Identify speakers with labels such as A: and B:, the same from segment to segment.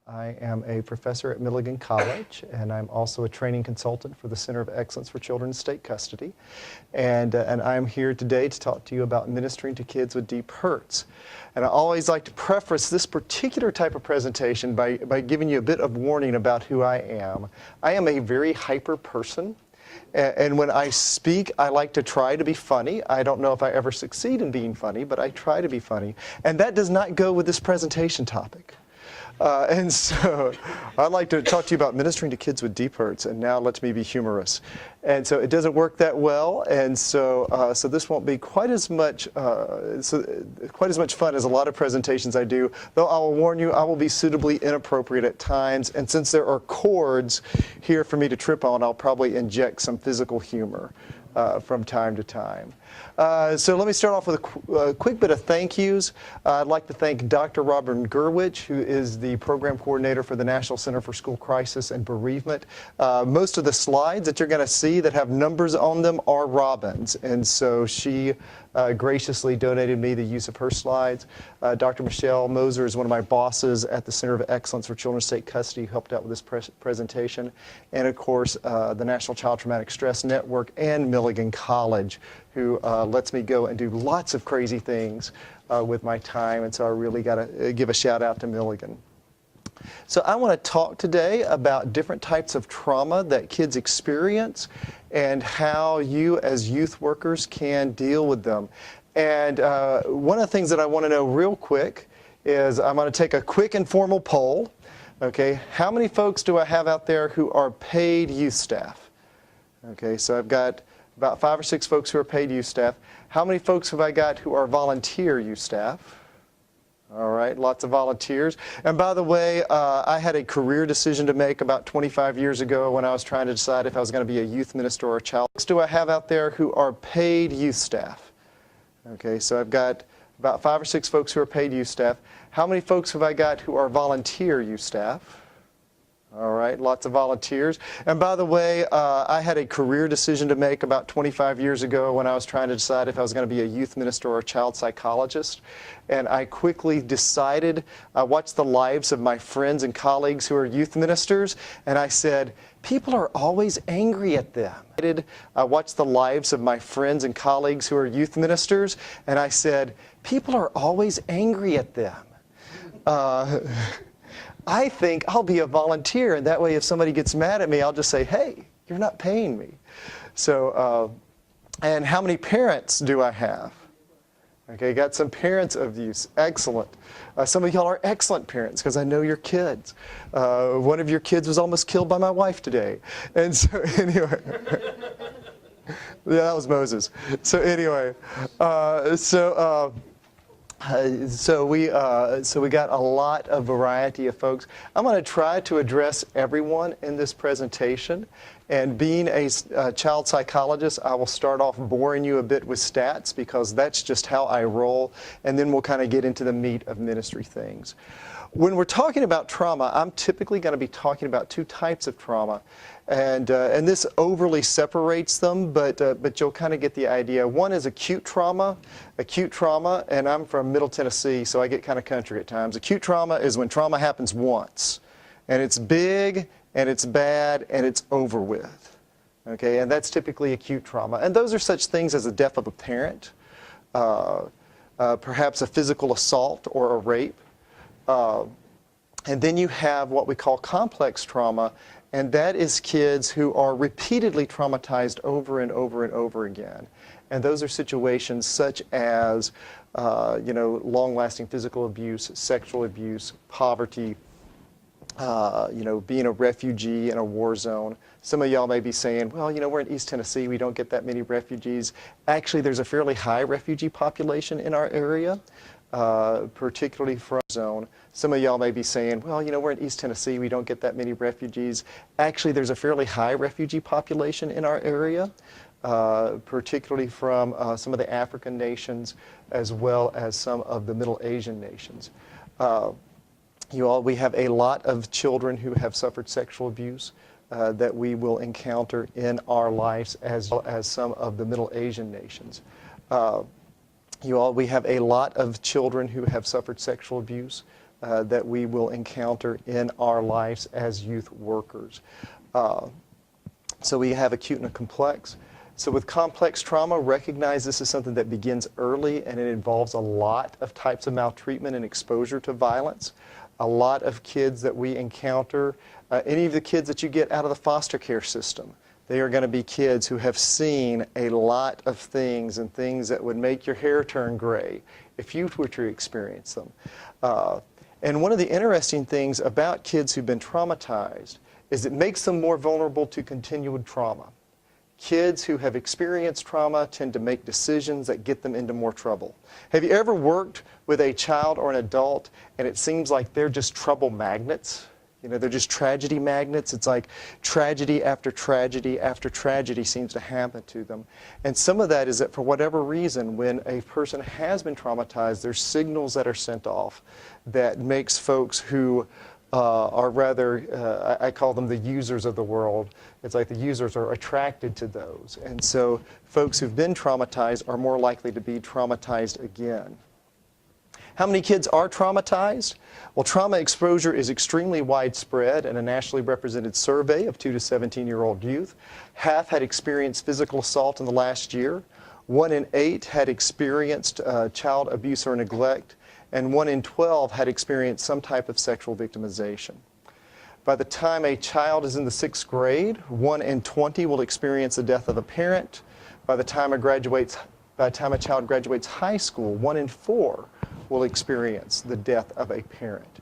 A: I am a professor at Milligan College, and I'm also a training consultant for the Center of Excellence for Children in State Custody. And I'm here today to talk to you about ministering to kids with deep hurts. And I always like to preface this particular type of presentation by giving you a bit of warning about who I am. I am a very hyper person. And when I speak, I like to try to be funny. I don't know if I ever succeed in being funny, but I try to be funny. And that does not go with this presentation topic. And so I'd like to talk to you about ministering to kids with deep hurts, and now let me be humorous. And so it doesn't work that well, and so so this won't be quite as much fun as a lot of presentations I do, though I will warn you, I will be suitably inappropriate at times, and since there are chords here for me to trip on, I'll probably inject some physical humor from time to time. So let me start off with a quick bit of thank yous. I'd like to thank Dr. Robin Gurwitch, who is the program coordinator for the National Center for School Crisis and Bereavement. Most of the slides that you're going to see that have numbers on them are Robin's, and so she graciously donated me the use of her slides. Dr. Michelle Moser is one of my bosses at the Center of Excellence for Children in State Custody, who helped out with this presentation. And of course, the National Child Traumatic Stress Network and Milligan College, who lets me go and do lots of crazy things with my time. And so I really got to give a shout out to Milligan. So I want to talk today about different types of trauma that kids experience and how you as youth workers can deal with them. And one of the things that I want to know real quick is I'm going to take a quick informal poll. Okay, how many folks do I have out there who are paid youth staff? Okay, so I've got about 5 or 6 folks who are paid youth staff. How many folks have I got who are volunteer youth staff? All right, lots of volunteers. And by the way, I had a career decision to make about 25 years ago when I was trying to decide if I was going to be a youth minister or a child. Do I have out there who are paid youth staff? Okay, so I've got about 5 or 6 folks who are paid youth staff. How many folks have I got who are volunteer youth staff? All right, lots of volunteers. And by the way, I had a career decision to make about 25 years ago when I was trying to decide if I was going to be a youth minister or a child psychologist. And I quickly decided, I watched the lives of my friends and colleagues who are youth ministers, and I said, people are always angry at them. I watched the lives of my friends and colleagues who are youth ministers, and I said, people are always angry at them. I think I'll be a volunteer, and that way if somebody gets mad at me, I'll just say, hey, you're not paying me. So, and how many parents do I have? Okay, got some parents of use. Excellent. Some of y'all are excellent parents because I know your kids. One of your kids was almost killed by my wife today. And so anyway, yeah, that was Moses. So anyway, so we got a lot of variety of folks. I'm going to try to address everyone in this presentation. And being a child psychologist, I will start off boring you a bit with stats because that's just how I roll. And then we'll kind of get into the meat of ministry things. When we're talking about trauma, I'm typically going to be talking about 2 types of trauma. And this overly separates them, but you'll kind of get the idea. One is acute trauma, and I'm from Middle Tennessee, so I get kind of country at times. Acute trauma is when trauma happens once, and it's big, and it's bad, and it's over with. Okay, and that's typically acute trauma. And those are such things as the death of a parent, perhaps a physical assault or a rape. And then you have what we call complex trauma, and that is kids who are repeatedly traumatized over and over and over again. And those are situations such as, long-lasting physical abuse, sexual abuse, poverty, being a refugee in a war zone. Some of y'all may be saying, well, we're in East Tennessee, we don't get that many refugees. Actually, there's a fairly high refugee population in our area, particularly from zone. Some of y'all may be saying, well, we're in East Tennessee, we don't get that many refugees. Actually, there's a fairly high refugee population in our area, particularly from some of the African nations, as well as some of the Middle Asian nations. We have a lot of children who have suffered sexual abuse that we will encounter in our lives, as well as some of the Middle Asian nations. We have a lot of children who have suffered sexual abuse that we will encounter in our lives as youth workers. So we have acute and complex. So with complex trauma, recognize this is something that begins early, and it involves a lot of types of maltreatment and exposure to violence. A lot of kids that we encounter, any of the kids that you get out of the foster care system, they are going to be kids who have seen a lot of things, and things that would make your hair turn gray if you were to experience them. And one of the interesting things about kids who've been traumatized is it makes them more vulnerable to continued trauma. Kids who have experienced trauma tend to make decisions that get them into more trouble. Have you ever worked with a child or an adult and it seems like they're just trouble magnets? You know, they're just tragedy magnets. It's like tragedy after tragedy after tragedy seems to happen to them. And some of that is that for whatever reason, when a person has been traumatized, there's signals that are sent off that makes folks who are rather, I call them the users of the world. It's like the users are attracted to those. And so folks who've been traumatized are more likely to be traumatized again. How many kids are traumatized? Well, trauma exposure is extremely widespread. In a nationally represented survey of 2 to 17-year-old youth, half had experienced physical assault in the last year, 1 in 8 had experienced child abuse or neglect, and 1 in 12 had experienced some type of sexual victimization. By the time a child is in the 6th grade, 1 in 20 will experience the death of a parent. By the time a child graduates high school, 1 in 4 will experience the death of a parent.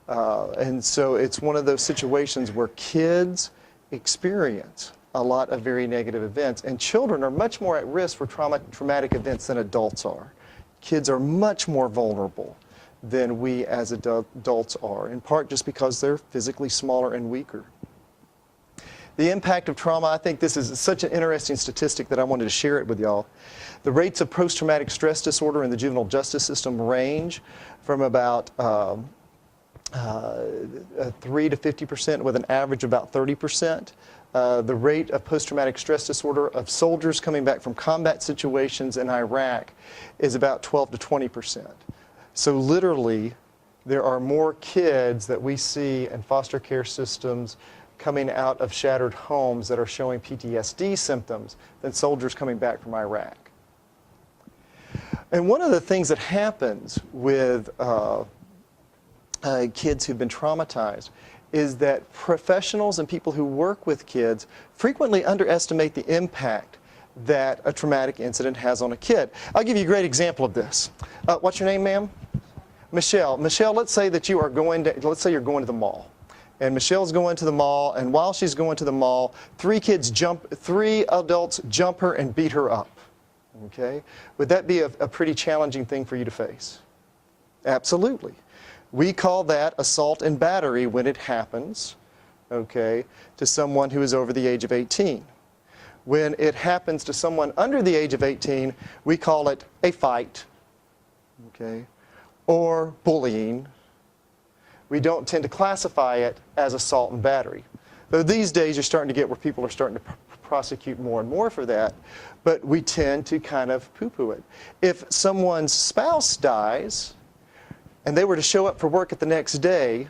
A: And so it's one of those situations where kids experience a lot of very negative events, and children are much more at risk for traumatic events than adults are. Kids are much more vulnerable than we as adults are, in part just because they're physically smaller and weaker. The impact of trauma, I think this is such an interesting statistic that I wanted to share it with y'all. The rates of post-traumatic stress disorder in the juvenile justice system range from about 3 to 50%, with an average of about 30%. The rate of post-traumatic stress disorder of soldiers coming back from combat situations in Iraq is about 12 to 20%. So literally, there are more kids that we see in foster care systems coming out of shattered homes that are showing PTSD symptoms than soldiers coming back from Iraq. And one of the things that happens with kids who've been traumatized is that professionals and people who work with kids frequently underestimate the impact that a traumatic incident has on a kid. I'll give you a great example of this. What's your name, ma'am? Michelle. Michelle, let's say that you're going to the mall. And Michelle's going to the mall, and while she's going to the mall, 3 adults jump her and beat her up. Okay? Would that be a pretty challenging thing for you to face? Absolutely. We call that assault and battery when it happens, okay, to someone who is over the age of 18. When it happens to someone under the age of 18, we call it a fight, okay, or bullying. We don't tend to classify it as assault and battery. Though these days you're starting to get where people are starting to prosecute more and more for that, but we tend to kind of poo-poo it. If someone's spouse dies, and they were to show up for work at the next day,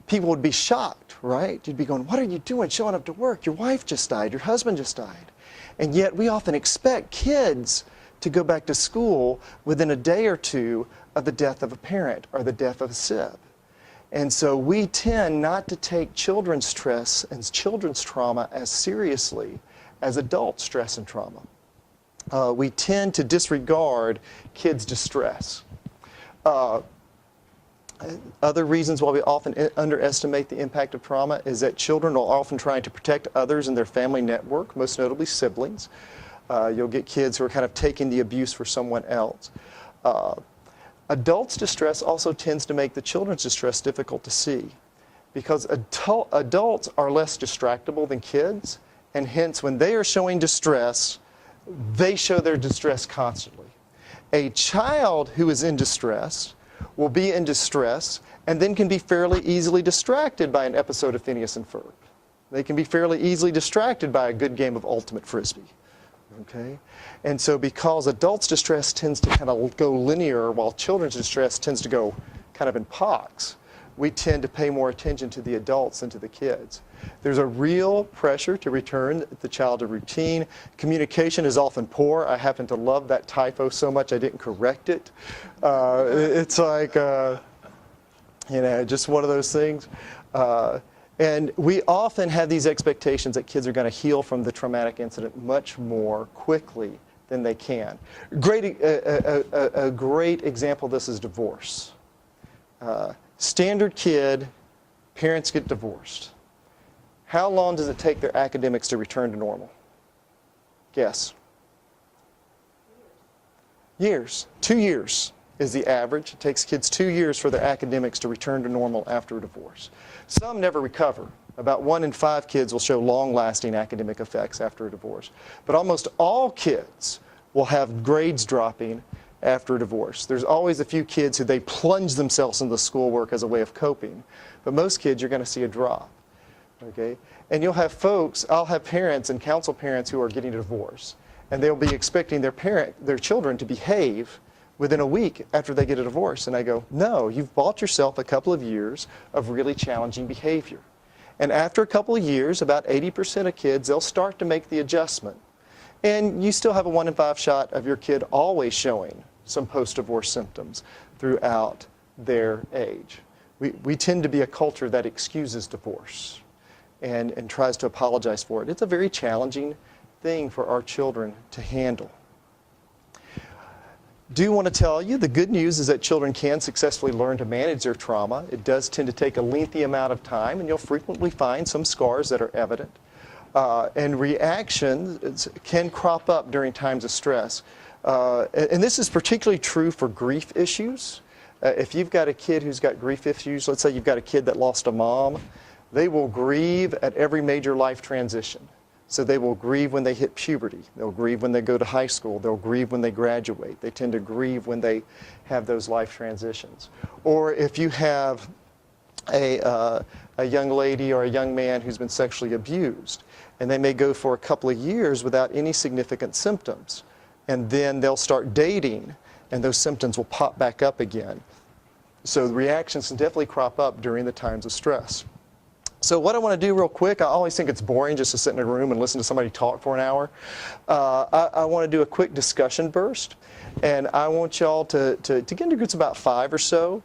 A: people would be shocked, right? You'd be going, what are you doing showing up to work? Your wife just died, your husband just died. And yet we often expect kids to go back to school within a day or two of the death of a parent or the death of a sib. And so we tend not to take children's stress and children's trauma as seriously as adult stress and trauma. We tend to disregard kids' distress. Other reasons why we often underestimate the impact of trauma is that children are often trying to protect others in their family network, most notably siblings. You'll get kids who are kind of taking the abuse for someone else. Adults' distress also tends to make the children's distress difficult to see, because adults are less distractible than kids, and hence when they are showing distress, they show their distress constantly. A child who is in distress will be in distress and then can be fairly easily distracted by an episode of Phineas and Ferb. They can be fairly easily distracted by a good game of Ultimate Frisbee. Okay? And so because adults' distress tends to kind of go linear while children's distress tends to go kind of in pox, we tend to pay more attention to the adults than to the kids. There's a real pressure to return the child to routine. Communication is often poor. I happen to love that typo so much I didn't correct it. It's like, just one of those things. And we often have these expectations that kids are going to heal from the traumatic incident much more quickly than they can. A great example of this is divorce. Standard kid, parents get divorced. How long does it take their academics to return to normal? Guess. Years. 2 years is the average. It takes kids 2 years for their academics to return to normal after a divorce. Some never recover. About 1 in 5 kids will show long-lasting academic effects after a divorce. But almost all kids will have grades dropping after a divorce. There's always a few kids who they plunge themselves into schoolwork as a way of coping. But most kids, you're going to see a drop. Okay? And you'll have folks, I'll have parents and counsel parents who are getting a divorce. And they'll be expecting their children to behave within a week after they get a divorce. And I go, no, you've bought yourself a couple of years of really challenging behavior. And after a couple of years, about 80% of kids, they'll start to make the adjustment. And you still have a 1 in 5 shot of your kid always showing some post-divorce symptoms throughout their age. We tend to be a culture that excuses divorce and tries to apologize for it. It's a very challenging thing for our children to handle. Do want to tell you the good news is that children can successfully learn to manage their trauma. It does tend to take a lengthy amount of time, and you'll frequently find some scars that are evident. And reactions can crop up during times of stress. And this is particularly true for grief issues. If you've got a kid who's got grief issues, let's say you've got a kid that lost a mom, they will grieve at every major life transition. So they will grieve when they hit puberty. They'll grieve when they go to high school. They'll grieve when they graduate. They tend to grieve when they have those life transitions. Or if you have a young lady or a young man who's been sexually abused, and they may go for a couple of years without any significant symptoms, and then they'll start dating, and those symptoms will pop back up again. So the reactions can definitely crop up during the times of stress. So what I want to do real quick, I always think it's boring just to sit in a room and listen to somebody talk for an hour. I want to do a quick discussion burst, and I want y'all to get into groups about 5 or so,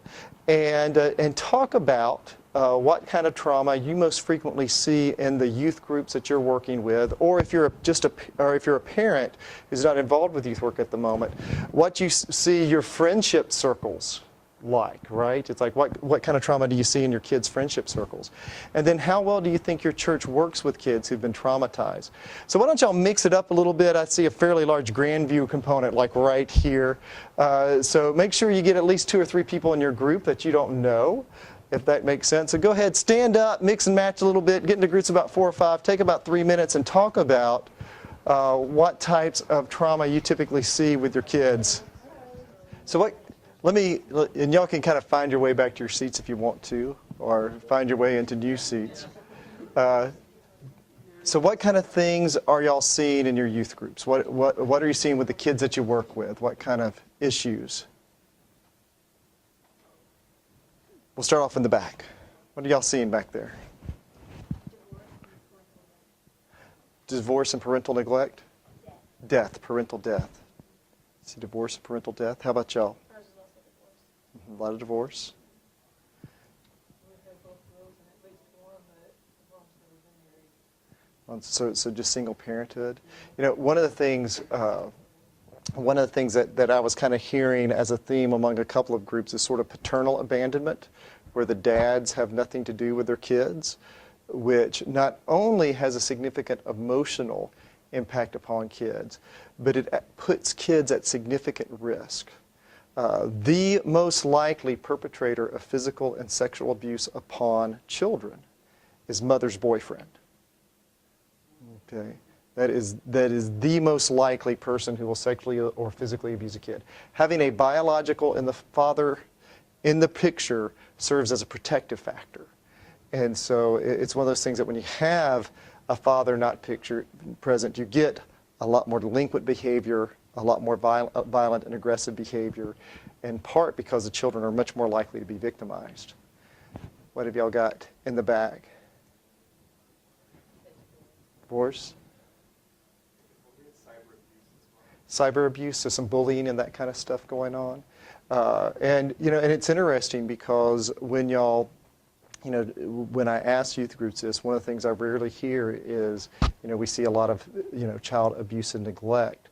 A: and talk about what kind of trauma you most frequently see in the youth groups that you're working with, or if you're a parent who's not involved with youth work at the moment, what you see your friendship circles like, right? It's like what kind of trauma do you see in your kids' friendship circles? And then how well do you think your church works with kids who've been traumatized? So why don't y'all mix it up a little bit? I see a fairly large Grandview component like right here. So make sure you get at least 2 or 3 people in your group that you don't know, if that makes sense. So go ahead, stand up, mix and match a little bit, get into groups about 4 or 5, take about 3 minutes and talk about what types of trauma you typically see with your kids. So and y'all can kind of find your way back to your seats if you want to, or find your way into new seats. So what kind of things are y'all seeing in your youth groups? What are you seeing with the kids that you work with? What kind of issues? We'll start off in the back. What are y'all seeing back there? Divorce and parental neglect? Death, parental death. See divorce and parental death. How about y'all? A lot of divorce. So just single parenthood. You know, one of the things that I was kind of hearing as a theme among a couple of groups is sort of paternal abandonment, where the dads have nothing to do with their kids, which not only has a significant emotional impact upon kids, but it puts kids at significant risk. The most likely perpetrator of physical and sexual abuse upon children is mother's boyfriend. Okay, that is the most likely person who will sexually or physically abuse a kid. Having a biological and the father in the picture serves as a protective factor. And so it's one of those things that when you have a father not present, you get a lot more delinquent behavior a lot more violent and aggressive behavior, in part because the children are much more likely to be victimized. What have y'all got in the bag? Divorce? Cyber abuse, so some bullying and that kind of stuff going on. And it's interesting because when I ask youth groups this, one of the things I rarely hear is, we see a lot of, child abuse and neglect.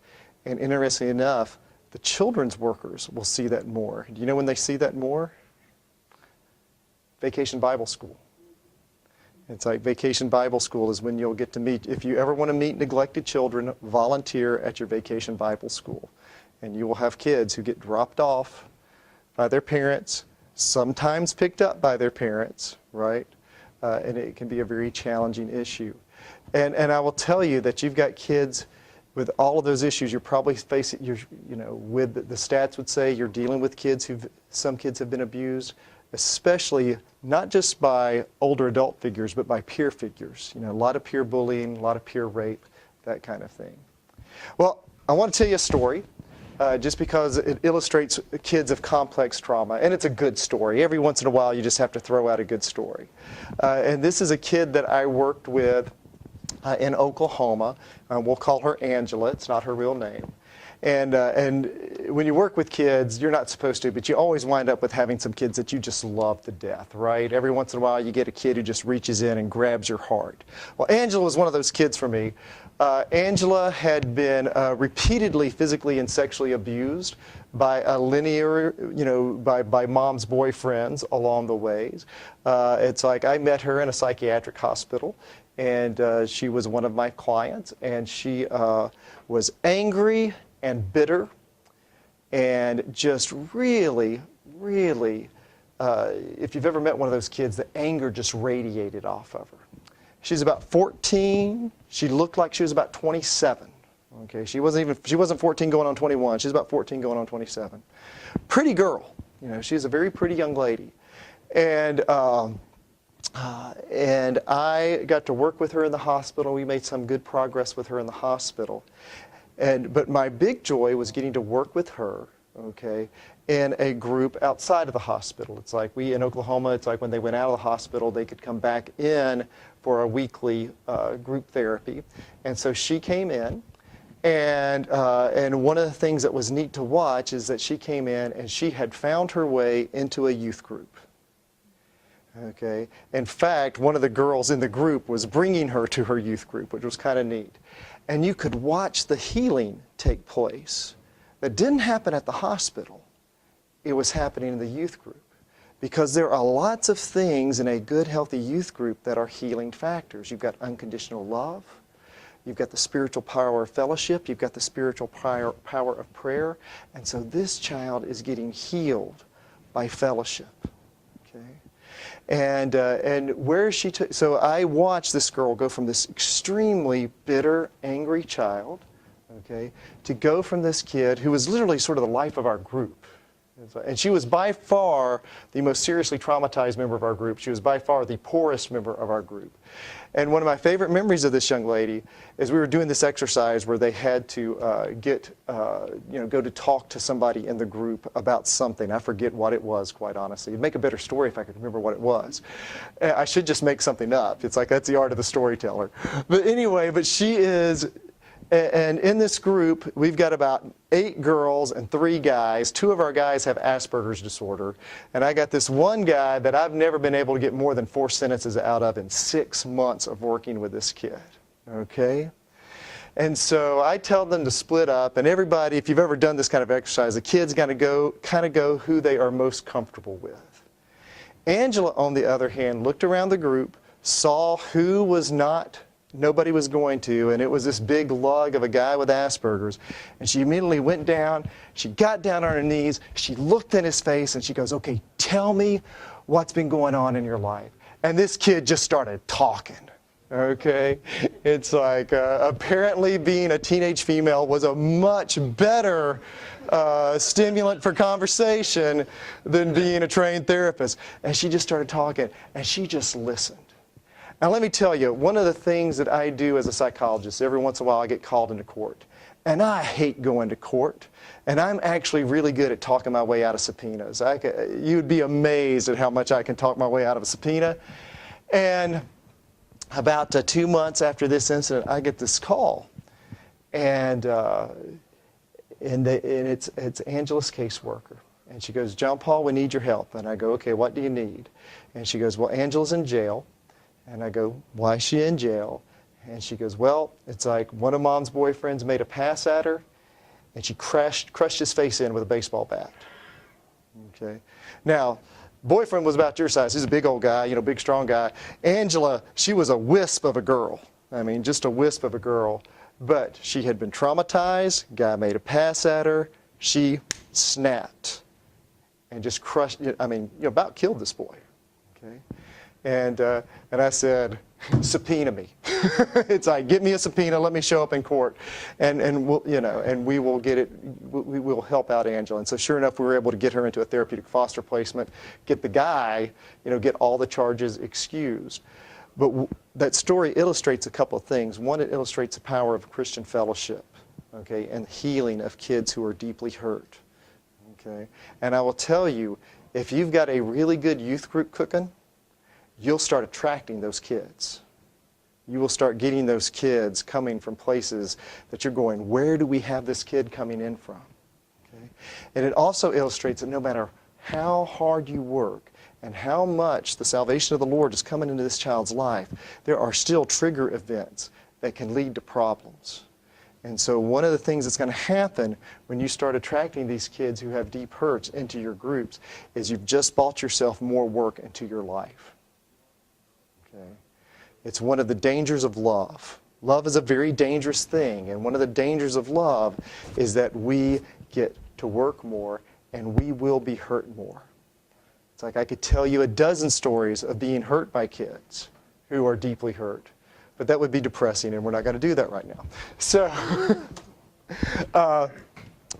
A: And interestingly enough, the children's workers will see that more. Do you know when they see that more? Vacation Bible School. It's like Vacation Bible School is when you'll get to meet, if you ever want to meet neglected children, volunteer at your Vacation Bible School. And you will have kids who get dropped off by their parents, sometimes picked up by their parents, right? And it can be a very challenging issue. And I will tell you that you've got kids with all of those issues. You're probably facing, with the stats would say you're dealing with kids some kids have been abused, especially not just by older adult figures, but by peer figures. A lot of peer bullying, a lot of peer rape, that kind of thing. Well, I want to tell you a story, just because it illustrates kids of complex trauma, and it's a good story. Every once in a while, you just have to throw out a good story. And this is a kid that I worked with in Oklahoma. We'll call her Angela. It's not her real name. And when you work with kids, you're not supposed to, but you always wind up with having some kids that you just love to death, right? Every once in a while, you get a kid who just reaches in and grabs your heart. Well, Angela was one of those kids for me. Angela had been repeatedly physically and sexually abused by a linear, by mom's boyfriends along the ways. It's like I met her in a psychiatric hospital, and she was one of my clients, and she was angry and bitter, and just really, really, if you've ever met one of those kids, the anger just radiated off of her. She's about 14. She looked like she was about 27. Okay, she wasn't 14 going on 21. She's about 14 going on 27. Pretty girl. She's a very pretty young lady. And I got to work with her in the hospital. We made some good progress with her in the hospital. But my big joy was getting to work with her, okay, in a group outside of the hospital. It's like in Oklahoma, it's like when they went out of the hospital, they could come back in for a weekly group therapy. And so she came in, and one of the things that was neat to watch is that she came in and she had found her way into a youth group. Okay. In fact, one of the girls in the group was bringing her to her youth group, which was kind of neat. And you could watch the healing take place. That didn't happen at the hospital. It was happening in the youth group. Because there are lots of things in a good, healthy youth group that are healing factors. You've got unconditional love. You've got the spiritual power of fellowship. You've got the spiritual power of prayer. And so this child is getting healed by fellowship. Okay? And where she took, so I watched this girl go from this extremely bitter, angry child, okay, to go from this kid who was literally sort of the life of our group. And she was by far the most seriously traumatized member of our group. She was by far the poorest member of our group. And one of my favorite memories of this young lady is we were doing this exercise where they had to go to talk to somebody in the group about something. I forget what it was, quite honestly. It'd make a better story if I could remember what it was. I should just make something up. It's like that's the art of the storyteller. But anyway, she is... And in this group, we've got about 8 girls and 3 guys. 2 of our guys have Asperger's disorder. And I got this one guy that I've never been able to get more than 4 sentences out of in 6 months of working with this kid. Okay? And so I tell them to split up. And everybody, if you've ever done this kind of exercise, the kids kind of go who they are most comfortable with. Angela, on the other hand, looked around the group, saw who was not... Nobody was going to, and it was this big lug of a guy with Asperger's. And she immediately went down, she got down on her knees, she looked in his face, and she goes, okay, tell me what's been going on in your life. And this kid just started talking, okay? It's like apparently being a teenage female was a much better stimulant for conversation than being a trained therapist. And she just started talking, and she just listened. Now let me tell you, one of the things that I do as a psychologist, every once in a while I get called into court. And I hate going to court. And I'm actually really good at talking my way out of subpoenas. You'd be amazed at how much I can talk my way out of a subpoena. And about 2 months after this incident, I get this call. And it's Angela's caseworker. And she goes, John Paul, we need your help. And I go, okay, what do you need? And she goes, well, Angela's in jail. And I go, why is she in jail? And she goes, well, it's like one of Mom's boyfriends made a pass at her, and she crushed his face in with a baseball bat. Okay. Now, boyfriend was about your size. He's a big old guy, you know, big, strong guy. Angela, she was a wisp of a girl. I mean, just a wisp of a girl. But she had been traumatized. Guy made a pass at her. She snapped and just crushed, I mean, you know, about killed this boy. Okay. And I said, subpoena me. It's like, get me a subpoena, let me show up in court, and we'll, you know, and we will get it. We will help out Angela. And so, sure enough, we were able to get her into a therapeutic foster placement, get the guy, you know, get all the charges excused. But that story illustrates a couple of things. One, it illustrates the power of Christian fellowship, okay, and healing of kids who are deeply hurt, okay. And I will tell you, if you've got a really good youth group cooking, you'll start attracting those kids. You will start getting those kids coming from places that you're going, where do we have this kid coming in from? Okay? And it also illustrates that no matter how hard you work and how much the salvation of the Lord is coming into this child's life, there are still trigger events that can lead to problems. And so one of the things that's going to happen when you start attracting these kids who have deep hurts into your groups is you've just bought yourself more work into your life. Okay. It's one of the dangers of love. Love is a very dangerous thing, and one of the dangers of love is that we get to work more and we will be hurt more. It's like I could tell you a dozen stories of being hurt by kids who are deeply hurt, but that would be depressing, and we're not going to do that right now. So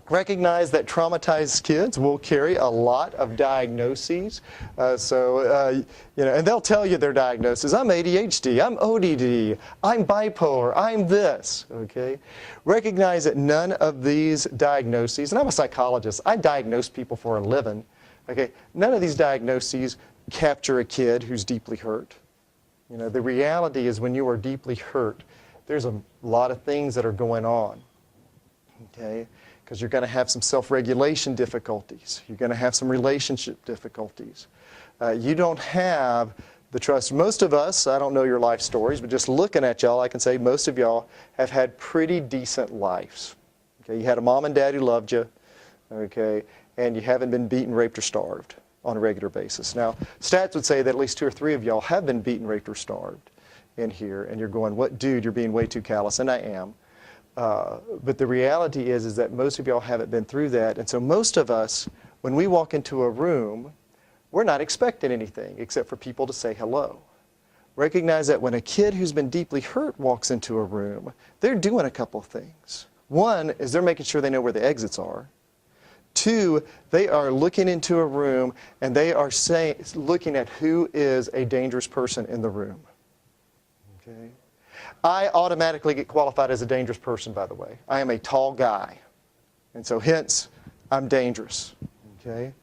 A: recognize that traumatized kids will carry a lot of diagnoses. You know, and they'll tell you their diagnoses. I'm ADHD, I'm ODD, I'm bipolar, I'm this, okay? Recognize that none of these diagnoses, and I'm a psychologist, I diagnose people for a living, okay? None of these diagnoses capture a kid who's deeply hurt. You know, the reality is when you are deeply hurt, there's a lot of things that are going on, okay? Because you're going to have some self-regulation difficulties. You're going to have some relationship difficulties. You don't have the trust. Most of us, I don't know your life stories, but just looking at y'all, I can say most of y'all have had pretty decent lives. Okay, you had a mom and dad who loved you, okay, and you haven't been beaten, raped, or starved on a regular basis. Now, stats would say that at least 2 or 3 of y'all have been beaten, raped, or starved in here, and you're going, what, dude, you're being way too callous, and I am. But the reality is that most of y'all haven't been through that. And so most of us, when we walk into a room, we're not expecting anything except for people to say hello. Recognize that when a kid who's been deeply hurt walks into a room, they're doing a couple of things. One is they're making sure they know where the exits are. 2, they are looking into a room and they are looking at who is a dangerous person in the room. Okay? I automatically get qualified as a dangerous person, by the way. I am a tall guy. And so hence, I'm dangerous. Okay?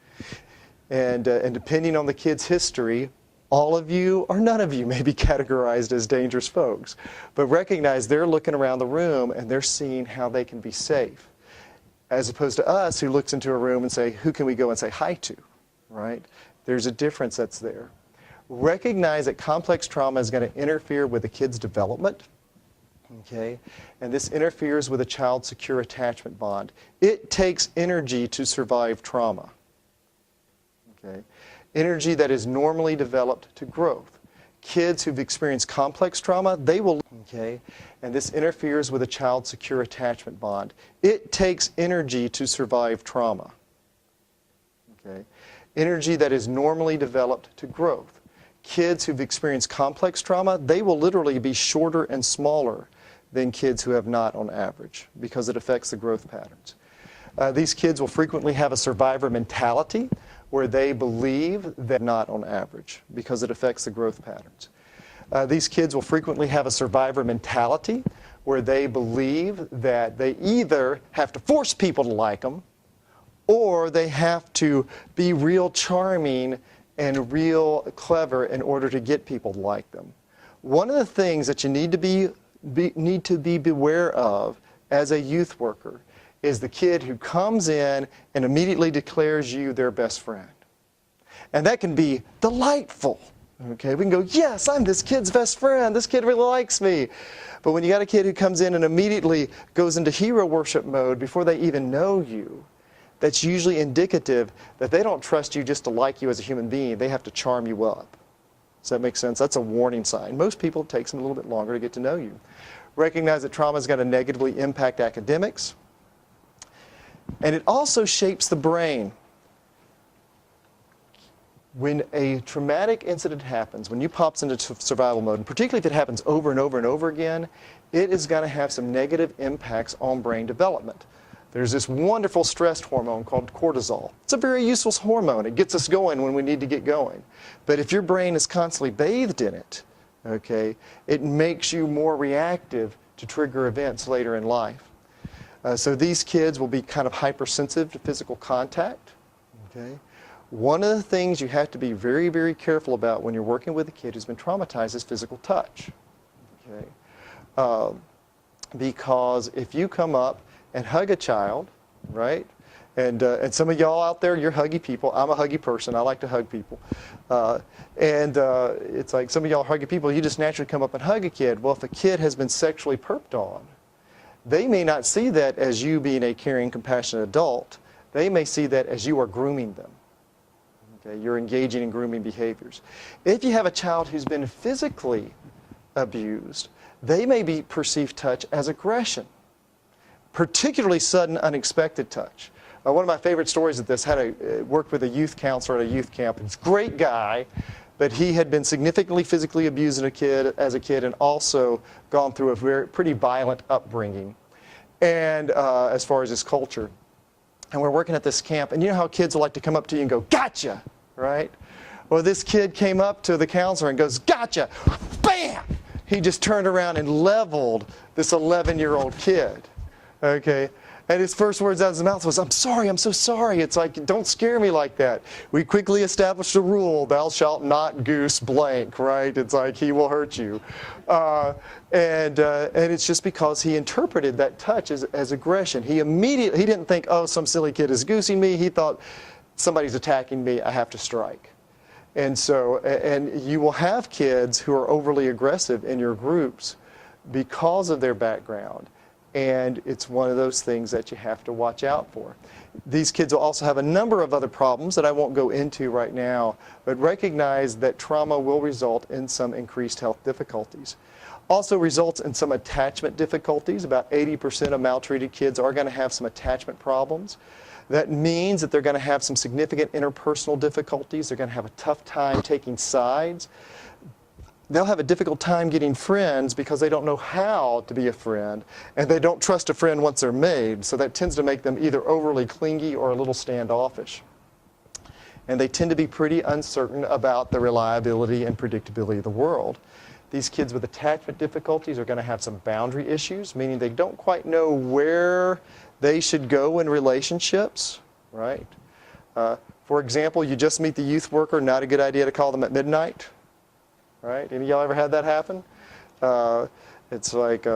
A: And depending on the kid's history, all of you or none of you may be categorized as dangerous folks. But recognize they're looking around the room and they're seeing how they can be safe. As opposed to us who looks into a room and say, who can we go and say hi to? Right? There's a difference that's there. Recognize that complex trauma is going to interfere with the kid's development, okay? And this interferes with a child's secure attachment bond. It takes energy to survive trauma, okay? Energy that is normally developed to growth. Kids who've experienced complex trauma, they will, okay? And this interferes with a child's secure attachment bond. It takes energy to survive trauma, okay? Energy that is normally developed to growth. Kids who've experienced complex trauma, they will literally be shorter and smaller than kids who have not on average because it affects the growth patterns. These kids will frequently have a survivor mentality where they believe they're not on average because it affects the growth patterns. These kids will frequently have a survivor mentality where they believe that they either have to force people to like them, or they have to be real charming and real clever in order to get people to like them. One of the things that you need to be beware of as a youth worker is the kid who comes in and immediately declares you their best friend. And that can be delightful. Okay, we can go, yes, I'm this kid's best friend. This kid really likes me. But when you got a kid who comes in and immediately goes into hero worship mode before they even know you, that's usually indicative that they don't trust you just to like you as a human being. They have to charm you up. Does that make sense? That's a warning sign. Most people, it takes them a little bit longer to get to know you. Recognize that trauma is going to negatively impact academics. And it also shapes the brain. When a traumatic incident happens, when you pops into survival mode, and particularly if it happens over and over and over again, it is going to have some negative impacts on brain development. There's this wonderful stress hormone called cortisol. It's a very useful hormone. It gets us going when we need to get going. But if your brain is constantly bathed in it, okay, it makes you more reactive to trigger events later in life. So these kids will be kind of hypersensitive to physical contact. Okay? One of the things you have to be very, very careful about when you're working with a kid who's been traumatized is physical touch. Okay? Because if you come up and hug a child, right? And some of y'all out there, you're huggy people. I'm a huggy person. I like to hug people. It's like some of y'all are huggy people. You just naturally come up and hug a kid. Well, if a kid has been sexually perped on, they may not see that as you being a caring, compassionate adult. They may see that as you are grooming them. Okay? You're engaging in grooming behaviors. If you have a child who's been physically abused, they may perceive touch as aggression, particularly sudden, unexpected touch. One of my favorite stories of this, worked with a youth counselor at a youth camp. He's a great guy, but he had been significantly physically abused as a kid and also gone through a pretty violent upbringing and as far as his culture. And we're working at this camp, and you know how kids will like to come up to you and go, gotcha, right? Well, this kid came up to the counselor and goes, gotcha, bam! He just turned around and leveled this 11-year-old kid, okay? And his first words out of his mouth was, I'm sorry, I'm so sorry. It's like, don't scare me like that. We quickly established a rule, thou shalt not goose blank, right? It's like, he will hurt you. And it's just because he interpreted that touch as aggression. He didn't think, oh, some silly kid is goosing me. He thought, somebody's attacking me, I have to strike. And so, and you will have kids who are overly aggressive in your groups because of their background. And it's one of those things that you have to watch out for. These kids will also have a number of other problems that I won't go into right now, but recognize that trauma will result in some increased health difficulties. Also results in some attachment difficulties. About 80% of maltreated kids are going to have some attachment problems. That means that they're going to have some significant interpersonal difficulties. They're going to have a tough time taking sides. They'll have a difficult time getting friends because they don't know how to be a friend, and they don't trust a friend once they're made, so that tends to make them either overly clingy or a little standoffish. And they tend to be pretty uncertain about the reliability and predictability of the world. These kids with attachment difficulties are going to have some boundary issues, meaning they don't quite know where they should go in relationships, right? For example, you just meet the youth worker, not a good idea to call them at midnight. Right? Any of y'all ever had that happen? It's like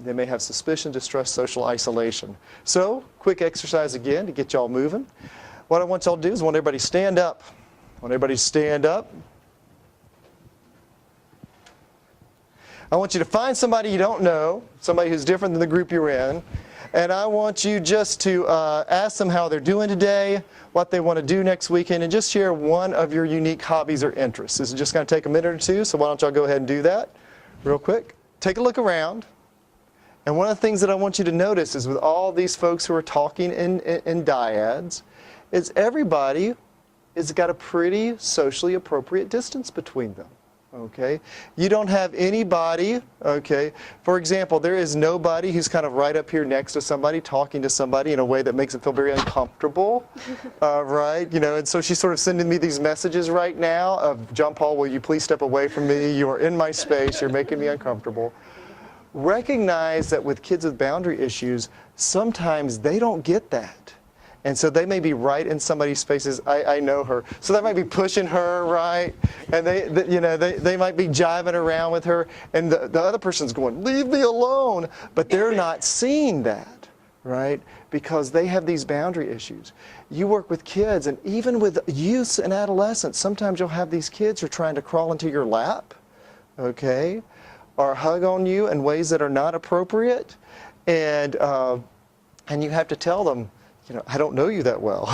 A: they may have suspicion, distrust, social isolation. So, quick exercise again to get y'all moving. What I want y'all to do is I want everybody to stand up. I want everybody to stand up. I want you to find somebody you don't know, somebody who's different than the group you're in, and I want you just to ask them how they're doing today, what they want to do next weekend, and just share one of your unique hobbies or interests. This is just going to take a minute or two, so why don't y'all go ahead and do that real quick. Take a look around. And one of the things that I want you to notice is with all these folks who are talking in dyads, is everybody has got a pretty socially appropriate distance between them. Okay, you don't have anybody, okay, for example, there is nobody who's kind of right up here next to somebody talking to somebody in a way that makes them feel very uncomfortable, right, you know, and so she's sort of sending me these messages right now of, John Paul, will you please step away from me, you are in my space, you're making me uncomfortable. recognize that with kids with boundary issues, sometimes they don't get that. And so they may be right in somebody's faces. I know her. So they might be pushing her, right? And they might be jiving around with her. And the other person's going, leave me alone. But they're not seeing that, right? Because they have these boundary issues. You work with kids, and even with youths and adolescents, sometimes you'll have these kids who are trying to crawl into your lap, okay? Or hug on you in ways that are not appropriate. And you have to tell them, I don't know you that well.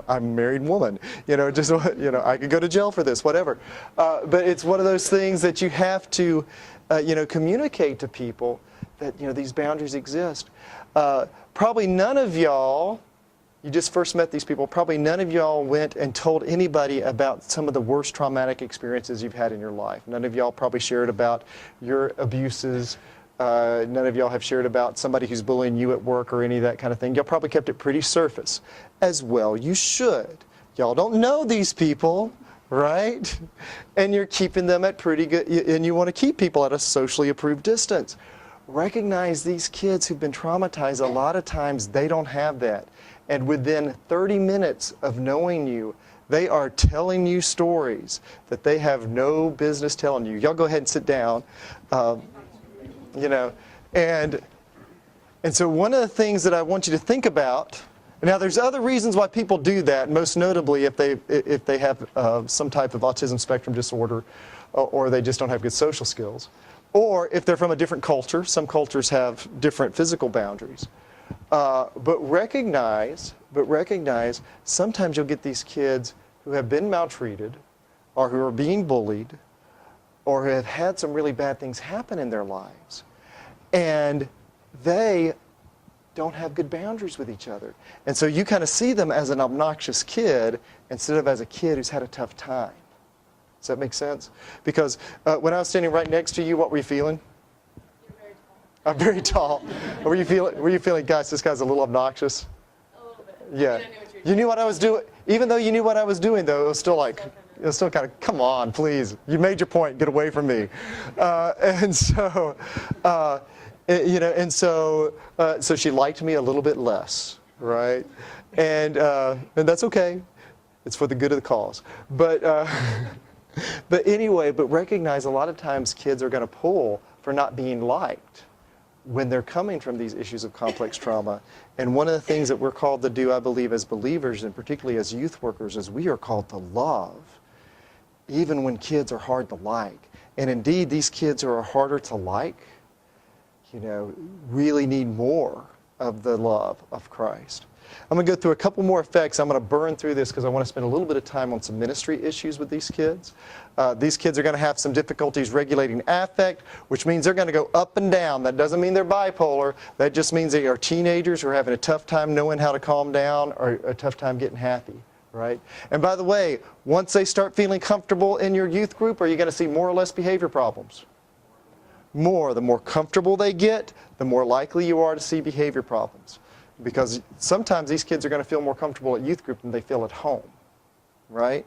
A: I'm a married woman. I could go to jail for this, whatever. But it's one of those things that you have to, communicate to people that, these boundaries exist. Probably none of y'all, you just first met these people, probably none of y'all went and told anybody about some of the worst traumatic experiences you've had in your life. None of y'all probably shared about your abuses. None of y'all have shared about somebody who's bullying you at work or any of that kind of thing. Y'all probably kept it pretty surface. As well you should. Y'all don't know these people, right? And you're keeping them at pretty good, and you want to keep people at a socially approved distance. Recognize these kids who've been traumatized, a lot of times they don't have that. And within 30 minutes of knowing you, they are telling you stories that they have no business telling you. Y'all go ahead and sit down. And so one of the things that I want you to think about, now there's other reasons why people do that, most notably if they have some type of autism spectrum disorder, or they just don't have good social skills, or if they're from a different culture. Some cultures have different physical boundaries. But recognize sometimes you'll get these kids who have been maltreated, or who are being bullied, or who have had some really bad things happen in their lives, and they don't have good boundaries with each other. And so you kind of see them as an obnoxious kid instead of as a kid who's had a tough time. Does that make sense? Because when I was standing right next to you, what were you feeling?
B: You're very tall.
A: I'm very tall. Were you feeling, guys, this guy's a little obnoxious?
B: A little bit.
A: Yeah. You knew what I was doing. Even though you knew what I was doing, though, it was still like, it was still kind of, come on, please. You made your point. Get away from me. So she liked me a little bit less, right? And that's okay. It's for the good of the cause. But anyway, but recognize a lot of times kids are going to pull for not being liked when they're coming from these issues of complex trauma. And one of the things that we're called to do, I believe, as believers, and particularly as youth workers, is we are called to love, even when kids are hard to like. And indeed, these kids who are harder to like, really need more of the love of Christ. I'm going to go through a couple more effects. I'm going to burn through this because I want to spend a little bit of time on some ministry issues with these kids. These kids are going to have some difficulties regulating affect, which means they're going to go up and down. That doesn't mean they're bipolar. That just means they are teenagers who are having a tough time knowing how to calm down, or a tough time getting happy, right? And by the way, once they start feeling comfortable in your youth group, are you going to see more or less behavior problems? More. The more comfortable they get, the more likely you are to see behavior problems. Because sometimes these kids are going to feel more comfortable at youth group than they feel at home, right?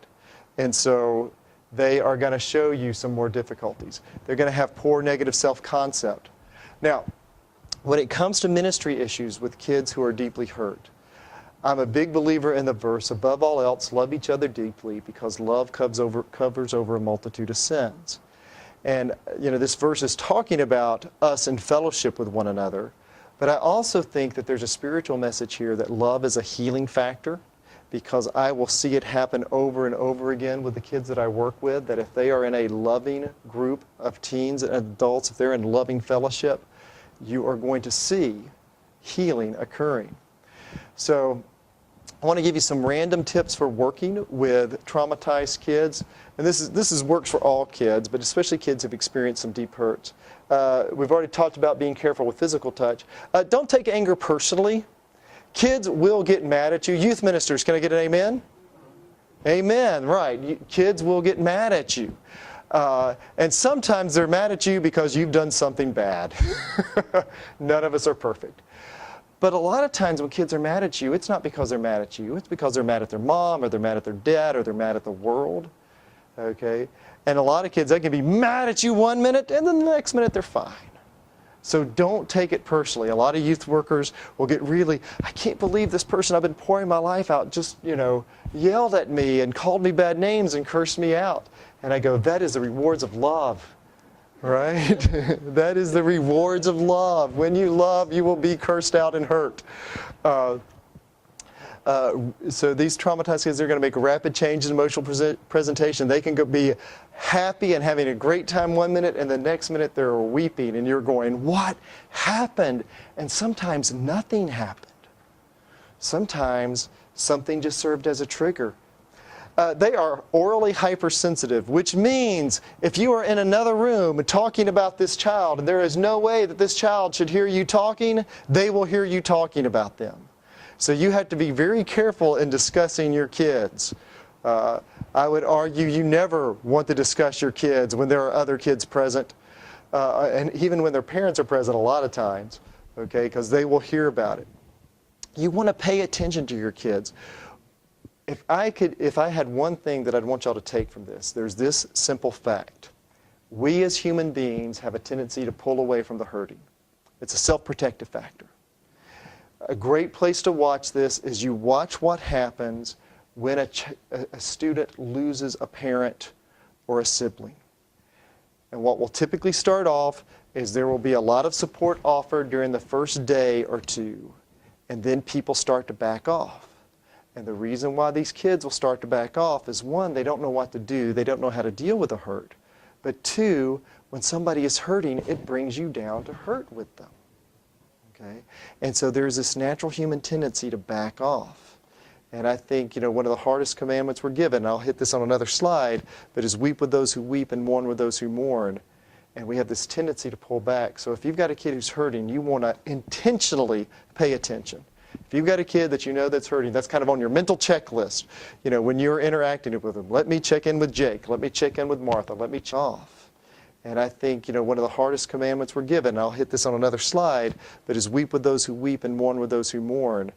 A: And so they are going to show you some more difficulties. They're going to have poor negative self-concept. Now, when it comes to ministry issues with kids who are deeply hurt, I'm a big believer in the verse, above all else, love each other deeply, because love covers over a multitude of sins. And, this verse is talking about us in fellowship with one another. But I also think that there's a spiritual message here that love is a healing factor, because I will see it happen over and over again with the kids that I work with, that if they are in a loving group of teens and adults, if they're in loving fellowship, you are going to see healing occurring. So I want to give you some random tips for working with traumatized kids. And this works for all kids, but especially kids who've experienced some deep hurts. We've already talked about being careful with physical touch. Don't take anger personally. Kids will get mad at you. Youth ministers, can I get an amen? Amen, right. Kids will get mad at you. And sometimes they're mad at you because you've done something bad. None of us are perfect. But a lot of times when kids are mad at you, it's not because they're mad at you. It's because they're mad at their mom, or they're mad at their dad, or they're mad at the world. Okay? And a lot of kids, they can be mad at you one minute, and then the next minute they're fine. So don't take it personally. A lot of youth workers will get really, I can't believe this person I've been pouring my life out just, yelled at me and called me bad names and cursed me out. And I go, that is the rewards of love, right? That is the rewards of love. When you love, you will be cursed out and hurt. So these traumatized kids, they're going to make rapid changes in emotional presentation. They can be happy and having a great time one minute, and the next minute they're weeping, and you're going, what happened? And sometimes nothing happened. Sometimes something just served as a trigger. They are orally hypersensitive, which means if you are in another room talking about this child, and there is no way that this child should hear you talking, they will hear you talking about them. So you have to be very careful in discussing your kids. I would argue you never want to discuss your kids when there are other kids present, and even when their parents are present a lot of times, okay, because they will hear about it. You want to pay attention to your kids. If I had one thing that I'd want y'all to take from this, there's this simple fact. We as human beings have a tendency to pull away from the hurting. It's a self-protective factor. A great place to watch this is you watch what happens when a student loses a parent or a sibling. And what will typically start off is there will be a lot of support offered during the first day or two, and then people start to back off. And the reason why these kids will start to back off is, one, they don't know what to do, they don't know how to deal with the hurt. But two, when somebody is hurting, it brings you down to hurt with them. Okay? And so there's this natural human tendency to back off. And I think, one of the hardest commandments we're given, and I'll hit this on another slide, but is weep with those who weep and mourn with those who mourn. And we have this tendency to pull back. So if you've got a kid who's hurting, you want to intentionally pay attention. If you've got a kid that you know that's hurting, that's kind of on your mental checklist. When you're interacting with them, let me check in with Jake, let me check in with Martha, let me check off. And I think, one of the hardest commandments we're given, and I'll hit this on another slide, but is weep with those who weep and mourn with those who mourn.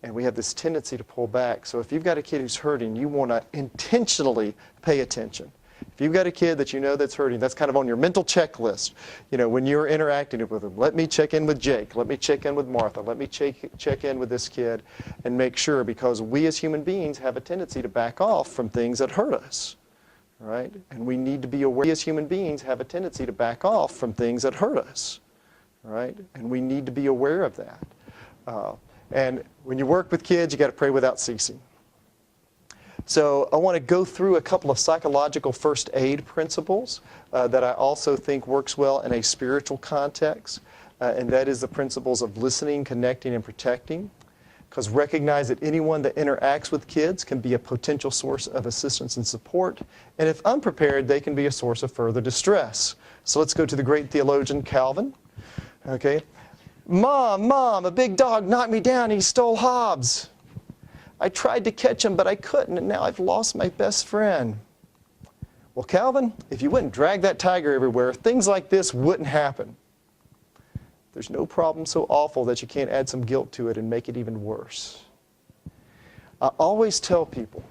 A: And we have this tendency to pull back. So if you've got a kid who's hurting, you want to intentionally pay attention. If you've got a kid that you know that's hurting, that's kind of on your mental checklist. When you're interacting with them, let me check in with Jake, let me check in with Martha, let me check in with this kid and make sure, because we as human beings have a tendency to back off from things that hurt us. Right? And we need to be aware. We as human beings have a tendency to back off from things that hurt us. Right? And we need to be aware of that. And when you work with kids, you got to pray without ceasing. So I want to go through a couple of psychological first aid principles that I also think works well in a spiritual context. And that is the principles of listening, connecting, and protecting. Because recognize that anyone that interacts with kids can be a potential source of assistance and support. And if unprepared, they can be a source of further distress. So let's go to the great theologian Calvin. Okay. Mom, a big dog knocked me down. He stole Hobbs. I tried to catch him, but I couldn't, and now I've lost my best friend. Well, Calvin, if you wouldn't drag that tiger everywhere, things like this wouldn't happen. There's no problem so awful that you can't add some guilt to it and make it even worse. I always tell people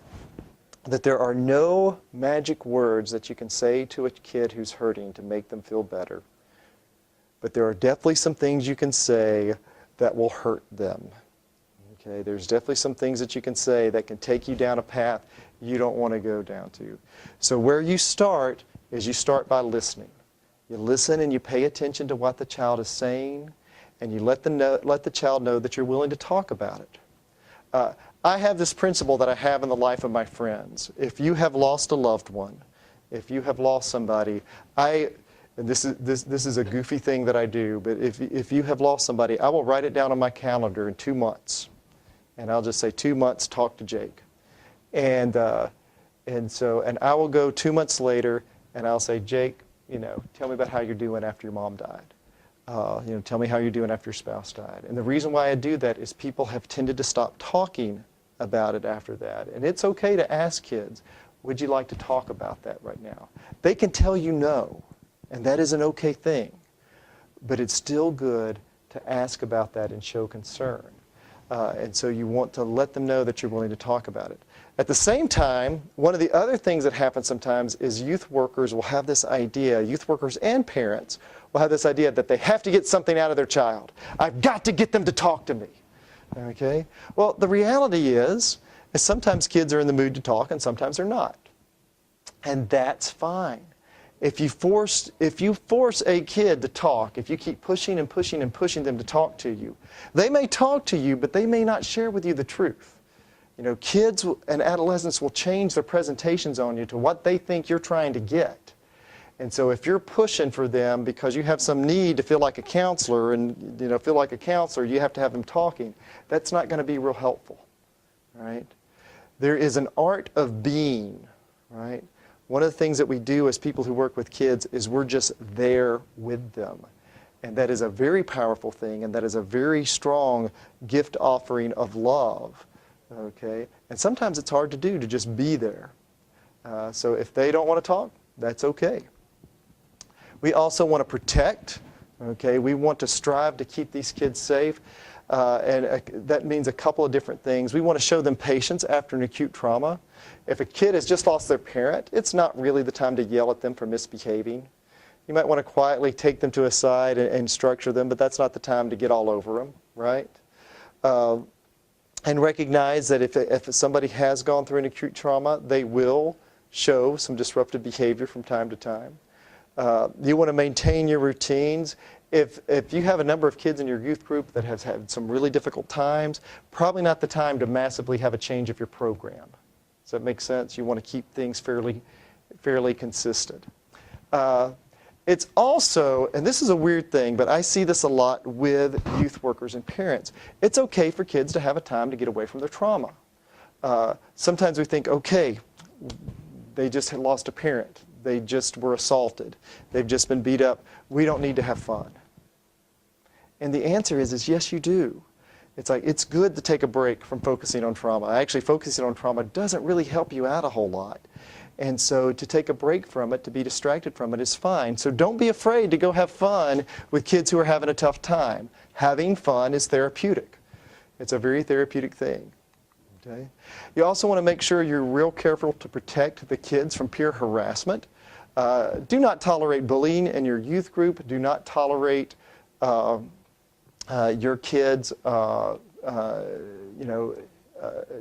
A: that there are no magic words that you can say to a kid who's hurting to make them feel better. But there are definitely some things you can say that will hurt them. Okay? There's definitely some things that you can say that can take you down a path you don't want to go down to. So where you start is you start by listening. You listen and you pay attention to what the child is saying, and you let the child know that you're willing to talk about it. I have this principle that I have in the life of my friends. If you have lost a loved one, if you have lost somebody, and this is a goofy thing that I do, but if you have lost somebody, I will write it down on my calendar in 2 months. And I'll just say 2 months, talk to Jake. And I will go 2 months later and I'll say, Jake, tell me about how you're doing after your mom died. Tell me how you're doing after your spouse died. And the reason why I do that is people have tended to stop talking about it after that. And it's okay to ask kids, would you like to talk about that right now? They can tell you no, and that is an okay thing. But it's still good to ask about that and show concern. And so you want to let them know that you're willing to talk about it. At the same time, one of the other things that happens sometimes is youth workers will have this idea, youth workers and parents will have this idea that they have to get something out of their child. I've got to get them to talk to me. Okay? Well, the reality is sometimes kids are in the mood to talk and sometimes they're not. And that's fine. If you force a kid to talk, if you keep pushing and pushing and pushing them to talk to you, they may talk to you, but they may not share with you the truth. You know, kids and adolescents will change their presentations on you to what they think you're trying to get. And so if you're pushing for them because you have some need to feel like a counselor and you have to have them talking, that's not going to be real helpful, right? There is an art of being, right? One of the things that we do as people who work with kids is we're just there with them. And that is a very powerful thing, and that is a very strong gift offering of love, okay? And sometimes it's hard to do, to just be there. So if they don't want to talk, that's okay. We also want to protect, okay? We want to strive to keep these kids safe. That means a couple of different things. We want to show them patience after an acute trauma. If a kid has just lost their parent, it's not really the time to yell at them for misbehaving. You might want to quietly take them to a side and structure them, but that's not the time to get all over them, right? And recognize that if somebody has gone through an acute trauma, they will show some disruptive behavior from time to time. You want to maintain your routines. If you have a number of kids in your youth group that have had some really difficult times, probably not the time to massively have a change of your program. Does that make sense? You want to keep things fairly consistent. It's also, and this is a weird thing, but I see this a lot with youth workers and parents, it's okay for kids to have a time to get away from their trauma. Sometimes we think, okay, they just had lost a parent. They just were assaulted. They've just been beat up. We don't need to have fun. And the answer is yes, you do. It's like, it's good to take a break from focusing on trauma. Actually, focusing on trauma doesn't really help you out a whole lot. And so to take a break from it, to be distracted from it is fine. So don't be afraid to go have fun with kids who are having a tough time. Having fun is therapeutic. It's a very therapeutic thing. Okay? You also want to make sure you're real careful to protect the kids from peer harassment. Do not tolerate bullying in your youth group. Do not tolerate your kids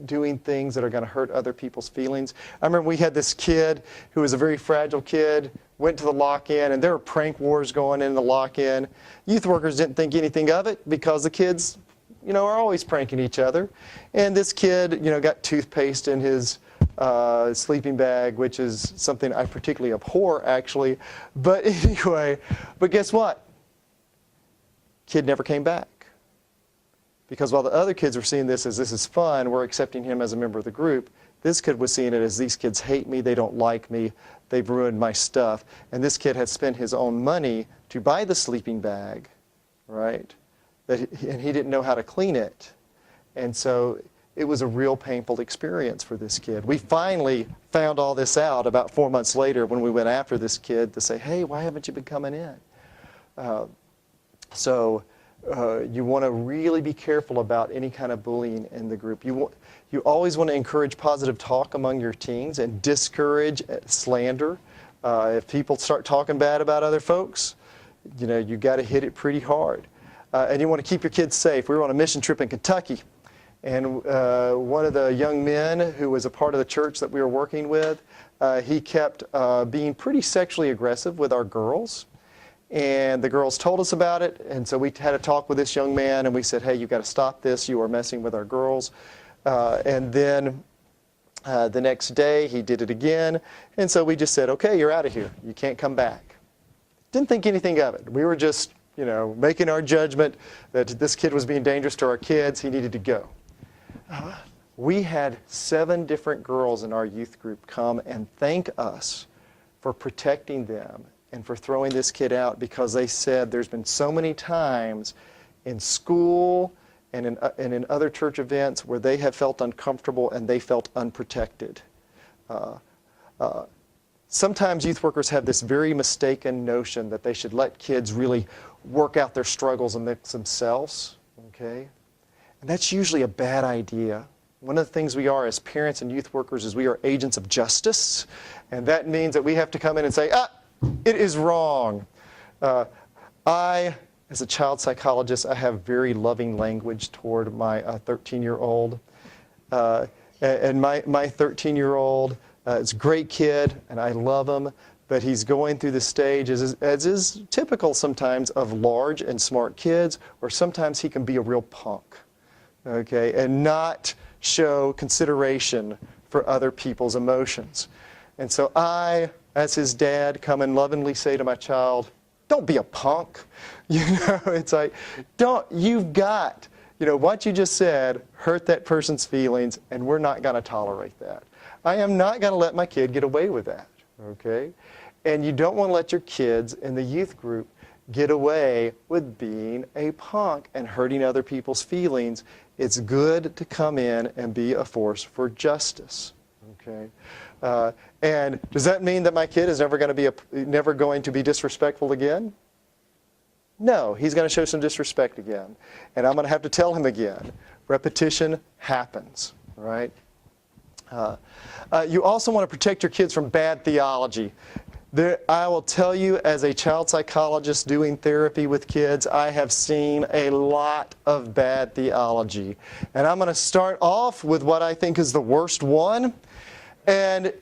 A: doing things that are going to hurt other people's feelings. I remember we had this kid who was a very fragile kid, went to the lock-in, and there were prank wars going in the lock-in. Youth workers didn't think anything of it because the kids, are always pranking each other. And this kid, got toothpaste in his sleeping bag, which is something I particularly abhor, actually. But anyway, but guess what? Kid never came back. Because while the other kids were seeing this as this is fun, we're accepting him as a member of the group, this kid was seeing it as these kids hate me, they don't like me, they've ruined my stuff. And this kid had spent his own money to buy the sleeping bag, right? And he didn't know how to clean it. And so it was a real painful experience for this kid. We finally found all this out about 4 months later when we went after this kid to say, hey, why haven't you been coming in? You want to really be careful about any kind of bullying in the group. You always want to encourage positive talk among your teens and discourage slander. If people start talking bad about other folks, you got to hit it pretty hard. And you want to keep your kids safe. We were on a mission trip in Kentucky, and one of the young men who was a part of the church that we were working with, he kept being pretty sexually aggressive with our girls. And the girls told us about it, and so we had a talk with this young man, and we said, hey, you've got to stop this. You are messing with our girls. And then the next day, he did it again, and so we just said, okay, you're out of here. You can't come back. Didn't think anything of it. We were just, making our judgment that this kid was being dangerous to our kids. He needed to go. We had 7 different girls in our youth group come and thank us for protecting them and for throwing this kid out, because they said there's been so many times in school and in other church events where they have felt uncomfortable and they felt unprotected. Sometimes youth workers have this very mistaken notion that they should let kids really work out their struggles amongst themselves, okay? And that's usually a bad idea. One of the things we are as parents and youth workers is we are agents of justice, and that means that we have to come in and say, it is wrong. As a child psychologist, I have very loving language toward my 13-year-old. And my 13-year-old is a great kid, and I love him, but he's going through the stage, as is typical sometimes, of large and smart kids, or sometimes he can be a real punk, okay, and not show consideration for other people's emotions. And so I, as his dad, come and lovingly say to my child, don't be a punk. It's like, you've got, what you just said hurt that person's feelings, and we're not going to tolerate that. I am not going to let my kid get away with that, okay? And you don't want to let your kids in the youth group get away with being a punk and hurting other people's feelings. It's good to come in and be a force for justice, okay? And does that mean that my kid is never going to be disrespectful again? No, he's going to show some disrespect again. And I'm going to have to tell him again. Repetition happens, right? You also want to protect your kids from bad theology. I will tell you, as a child psychologist doing therapy with kids, I have seen a lot of bad theology. And I'm going to start off with what I think is the worst one. And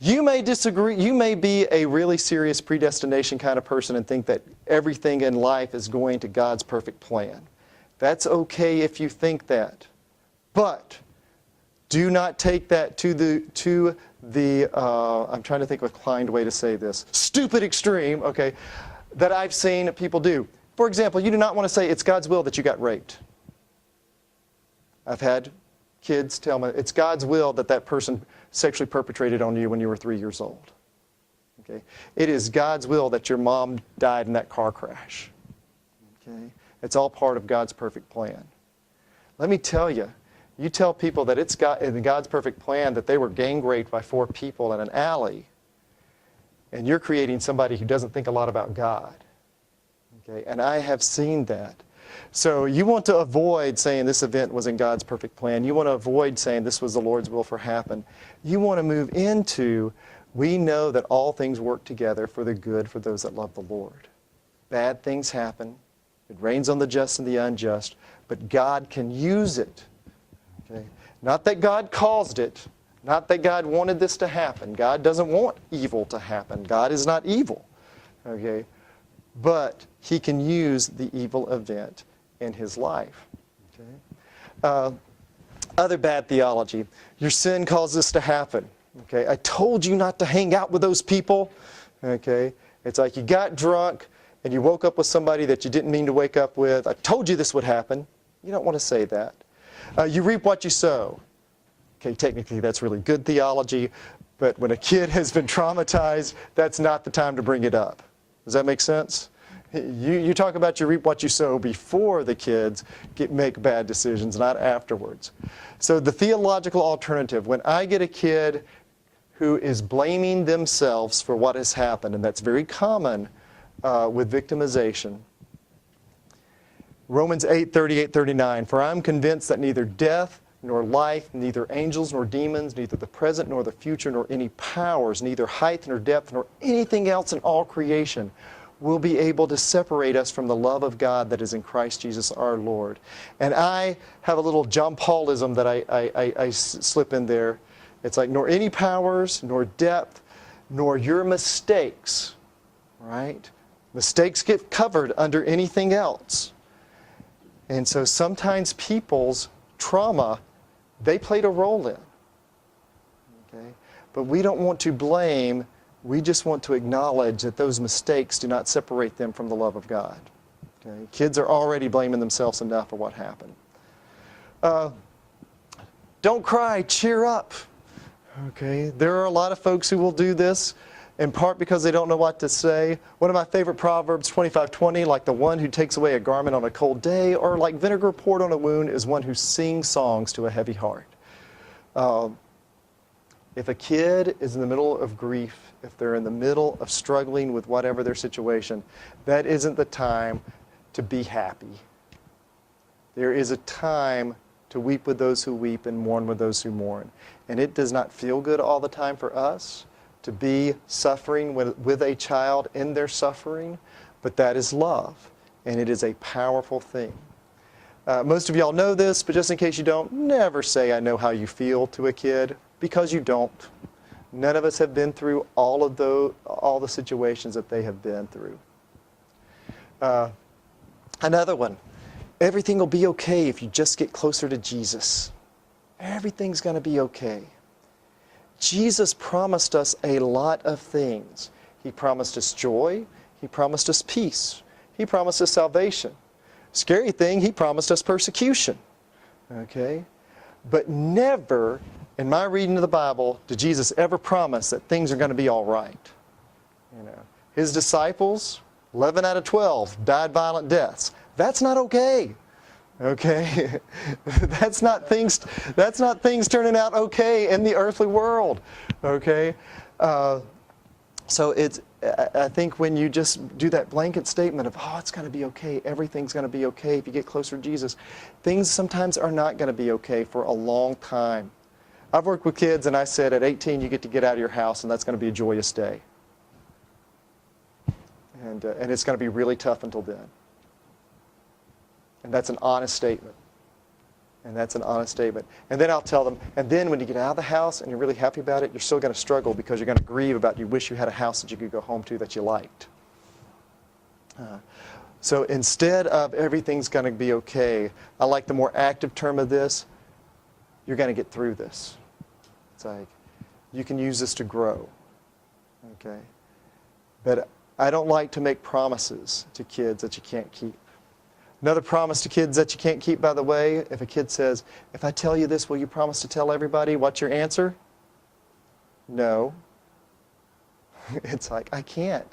A: you may disagree. You may be a really serious predestination kind of person and think that everything in life is going to God's perfect plan. That's okay if you think that. But do not take that to the I'm trying to think of a kind way to say this, stupid extreme, okay, that I've seen people do. For example, you do not want to say it's God's will that you got raped. I've had kids tell me it's God's will that that person sexually perpetrated on you when you were 3 years old. Okay? It is God's will that your mom died in that car crash. Okay? It's all part of God's perfect plan. Let me tell you, you tell people that it's in God's perfect plan that they were gang raped by 4 people in an alley, and you're creating somebody who doesn't think a lot about God. Okay? And I have seen that. So you want to avoid saying this event was in God's perfect plan. You want to avoid saying this was the Lord's will for happen. You want to move into, we know that all things work together for the good for those that love the Lord. Bad things happen. It rains on the just and the unjust, but God can use it. Okay? Not that God caused it. Not that God wanted this to happen. God doesn't want evil to happen. God is not evil. Okay? But He can use the evil event in His life. Okay? Other bad theology. Your sin caused this to happen. Okay? I told you not to hang out with those people. Okay? It's like you got drunk and you woke up with somebody that you didn't mean to wake up with. I told you this would happen. You don't want to say that. You reap what you sow. Okay, technically that's really good theology, but when a kid has been traumatized, that's not the time to bring it up. Does that make sense? You talk about you reap what you sow before the kids make bad decisions, not afterwards. So the theological alternative, when I get a kid who is blaming themselves for what has happened, and that's very common with victimization, Romans 8:38-39, for I am convinced that neither death nor life, neither angels nor demons, neither the present nor the future, nor any powers, neither height nor depth, nor anything else in all creation will be able to separate us from the love of God that is in Christ Jesus our Lord. And I have a little John Paulism that I slip in there. It's like, nor any powers, nor depth, nor your mistakes, right? Mistakes get covered under anything else. And so sometimes people's trauma, they played a role in. Okay? But we don't want to blame, we just want to acknowledge that those mistakes do not separate them from the love of God. Okay? Kids are already blaming themselves enough for what happened. Don't cry, cheer up. Okay? There are a lot of folks who will do this, in part because they don't know what to say. One of my favorite Proverbs, 25:20, like the one who takes away a garment on a cold day, or like vinegar poured on a wound, is one who sings songs to a heavy heart. If a kid is in the middle of grief, if they're in the middle of struggling with whatever their situation, that isn't the time to be happy. There is a time to weep with those who weep and mourn with those who mourn. And it does not feel good all the time for us to be suffering with a child in their suffering, but that is love, and it is a powerful thing. Most of y'all know this, but just in case you don't, never say I know how you feel to a kid, because you don't. None of us have been through all the situations that they have been through. Another one, everything will be okay if you just get closer to Jesus. Everything's going to be okay. Jesus promised us a lot of things. He promised us joy. He promised us peace. He promised us salvation. Scary thing, he promised us persecution. Okay? But never, in my reading of the Bible, did Jesus ever promise that things are going to be all right. You know, his disciples, 11 out of 12, died violent deaths. That's not okay. Okay? That's not things turning out okay in the earthly world. Okay? So I think when you just do that blanket statement of, oh, it's going to be okay, everything's going to be okay if you get closer to Jesus, things sometimes are not going to be okay for a long time. I've worked with kids and I said at 18 you get to get out of your house and that's going to be a joyous day. And it's going to be really tough until then. And that's an honest statement. And that's an honest statement. And then I'll tell them, and then when you get out of the house and you're really happy about it, you're still going to struggle because you're going to grieve about you wish you had a house that you could go home to that you liked. So instead of everything's going to be okay, I like the more active term of this, you're going to get through this. It's like, you can use this to grow. Okay? But I don't like to make promises to kids that you can't keep. Another promise to kids that you can't keep, by the way, if a kid says, if I tell you this, will you promise to tell everybody? What's your answer? No. It's like, I can't.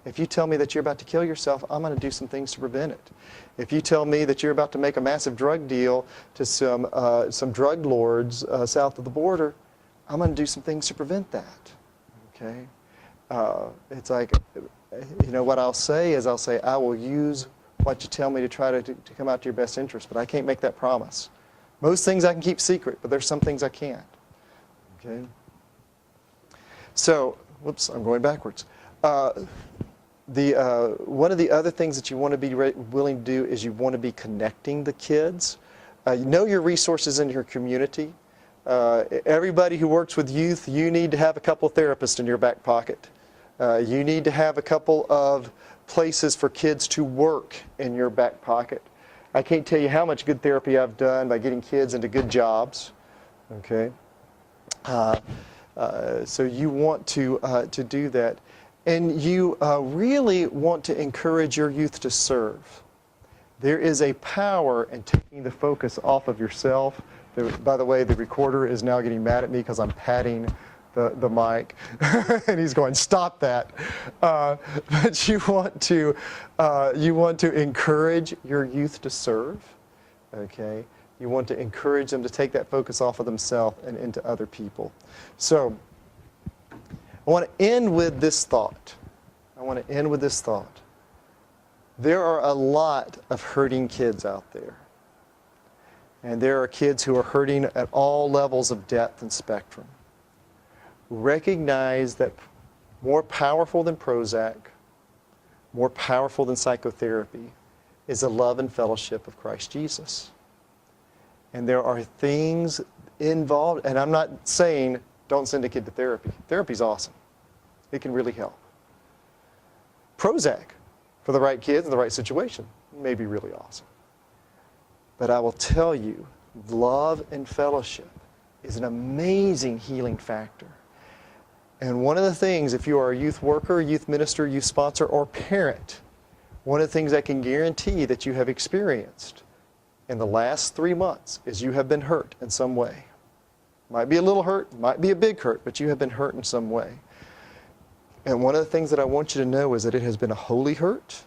A: If you tell me that you're about to kill yourself, I'm going to do some things to prevent it. If you tell me that you're about to make a massive drug deal to some drug lords south of the border, I'm going to do some things to prevent that. Okay? It's like, you know, what I'll say is I will use what you tell me to try to come out to your best interest, but I can't make that promise. Most things I can keep secret, but there's some things I can't. Okay? So, whoops, I'm going backwards. One of the other things that you want to be willing to do is you want to be connecting the kids. You know your resources in your community. Everybody who works with youth, you need to have a couple of therapists in your back pocket. You need to have a couple of places for kids to work in your back pocket. I can't tell you how much good therapy I've done by getting kids into good jobs. Okay, so you want to do that, and you really want to encourage your youth to serve. There is a power in taking the focus off of yourself. By the way, the recorder is now getting mad at me because I'm patting the mic, and he's going, stop that. But you want to encourage your youth to serve. Okay, you want to encourage them to take that focus off of themselves and into other people. So I want to end with this thought. There are a lot of hurting kids out there, and there are kids who are hurting at all levels of depth and spectrum. Recognize that more powerful than Prozac, more powerful than psychotherapy, is the love and fellowship of Christ Jesus. And there are things involved, and I'm not saying don't send a kid to therapy. Therapy's awesome. It can really help. Prozac, for the right kids in the right situation, may be really awesome. But I will tell you, love and fellowship is an amazing healing factor. And one of the things, if you are a youth worker, youth minister, youth sponsor, or parent, one of the things I can guarantee that you have experienced in the last 3 months is you have been hurt in some way. Might be a little hurt, might be a big hurt, but you have been hurt in some way. And one of the things that I want you to know is that it has been a holy hurt,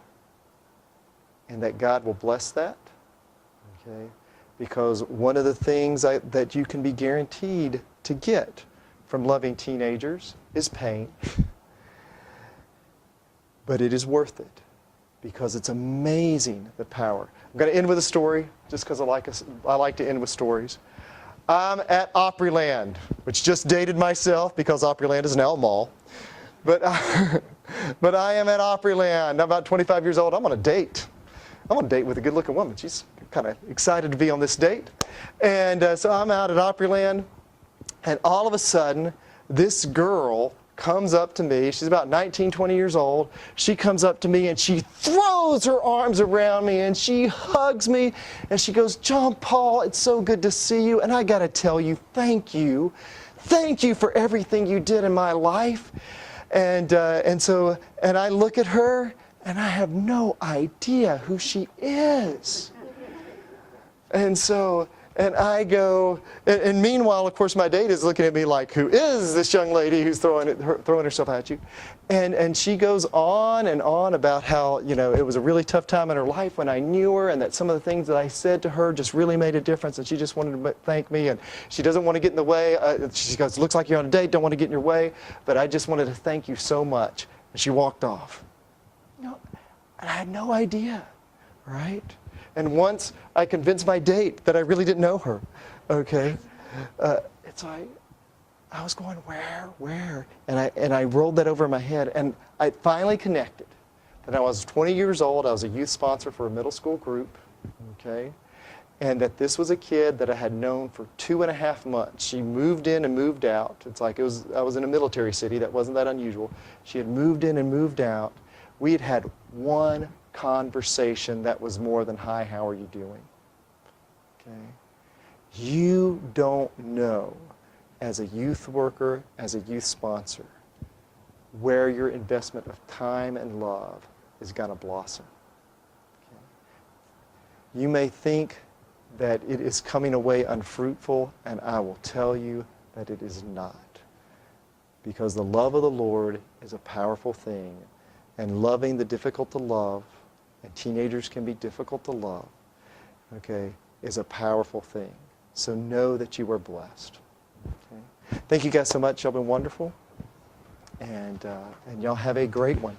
A: and that God will bless that. Okay? Because one of the things that you can be guaranteed to get from loving teenagers is pain. But it is worth it, because it's amazing, the power. I'm going to end with a story, just because I like to end with stories. I'm at Opryland, which just dated myself because Opryland is now a mall. But but I am at Opryland. I'm about 25 years old. I'm on a date. I'm on a date with a good-looking woman. She's kind of excited to be on this date. And so I'm out at Opryland, and all of a sudden, this girl comes up to me. She's about 19, 20 years old. She comes up to me, and she throws her arms around me, and she hugs me, and she goes, "John Paul, it's so good to see you, and I got to tell you, thank you. Thank you for everything you did in my life." And I look at her, and I have no idea who she is. And I go, and meanwhile, of course, my date is looking at me like, who is this young lady who's throwing herself at you? And she goes on and on about how, it was a really tough time in her life when I knew her, and that some of the things that I said to her just really made a difference, and she just wanted to thank me, and she doesn't want to get in the way. She goes, "Looks like you're on a date, don't want to get in your way, but I just wanted to thank you so much." And she walked off. And I had no idea, right? And once I convinced my date that I really didn't know her, okay, it's like, I was going, where? And I rolled that over my head, and I finally connected. And I was 20 years old. I was a youth sponsor for a middle school group, okay, and that this was a kid that I had known for 2.5 months. She moved in and moved out. It's like I was in a military city. That wasn't that unusual. She had moved in and moved out. We had had one conversation that was more than, "Hi, how are you doing?" Okay? You don't know, as a youth worker, as a youth sponsor, where your investment of time and love is going to blossom. Okay? You may think that it is coming away unfruitful, and I will tell you that it is not. Because the love of the Lord is a powerful thing, and loving the difficult to love, and teenagers can be difficult to love, okay, is a powerful thing. So know that you are blessed. Okay? Thank you guys so much. Y'all been wonderful. And y'all have a great one.